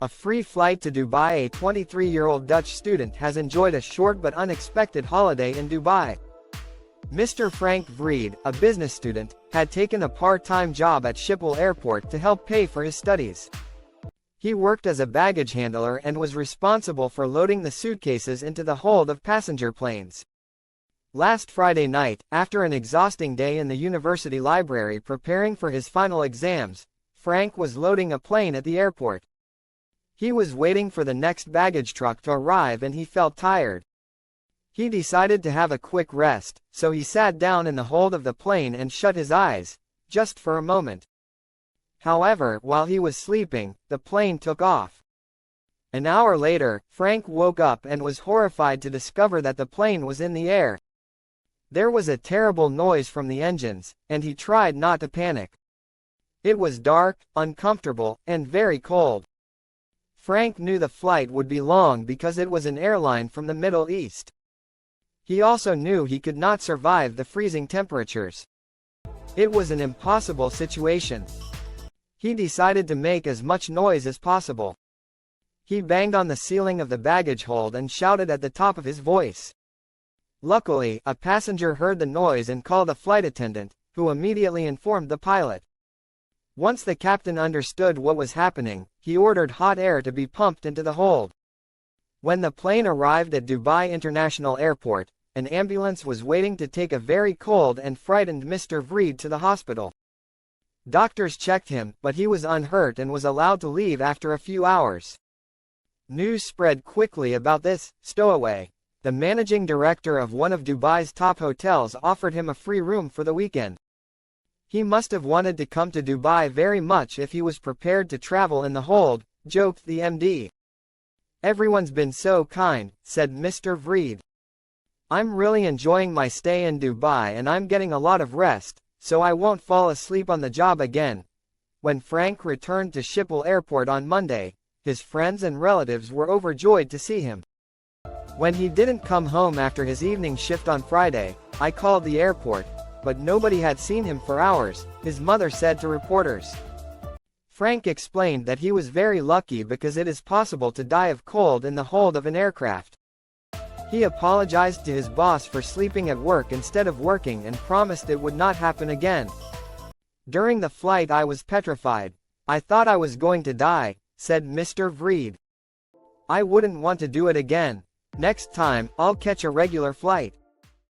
A free flight to Dubai. A 23-year-old Dutch student has enjoyed a short but unexpected holiday in Dubai. Mr. Frank Vreed, a business student, had taken a part-time job at Schiphol Airport to help pay for his studies. He worked as a baggage handler and was responsible for loading the suitcases into the hold of passenger planes. Last Friday night, after an exhausting day in the university library preparing for his final exams, Frank was loading a plane at the airport. He was waiting for the next baggage truck to arrive and he felt tired. He decided to have a quick rest, so he sat down in the hold of the plane and shut his eyes, just for a moment. However, while he was sleeping, the plane took off. An hour later, Frank woke up and was horrified to discover that the plane was in the air. There was a terrible noise from the engines, and he tried not to panic. It was dark, uncomfortable, and very cold. Frank knew the flight would be long because it was an airline from the Middle East. He also knew he could not survive the freezing temperatures. It was an impossible situation. He decided to make as much noise as possible. He banged on the ceiling of the baggage hold and shouted at the top of his voice. Luckily, a passenger heard the noise and called a flight attendant, who immediately informed the pilot. Once the captain understood what was happening, he ordered hot air to be pumped into the hold. When the plane arrived at Dubai International Airport, an ambulance was waiting to take a very cold and frightened Mr. Vreed to the hospital. Doctors checked him, but he was unhurt and was allowed to leave after a few hours. News spread quickly about this stowaway. The managing director of one of Dubai's top hotels offered him a free room for the weekend. He must have wanted to come to Dubai very much if he was prepared to travel in the hold, joked the MD. Everyone's been so kind, said Mr. Vreed. I'm really enjoying my stay in Dubai and I'm getting a lot of rest, so I won't fall asleep on the job again. When Frank returned to Schiphol Airport on Monday, his friends and relatives were overjoyed to see him. When he didn't come home after his evening shift on Friday, I called the airport, but nobody had seen him for hours, his mother said to reporters. Frank explained that he was very lucky because it is possible to die of cold in the hold of an aircraft. He apologized to his boss for sleeping at work instead of working and promised it would not happen again. During the flight I was petrified. I thought I was going to die, said Mr. Vreed. I wouldn't want to do it again. Next time, I'll catch a regular flight.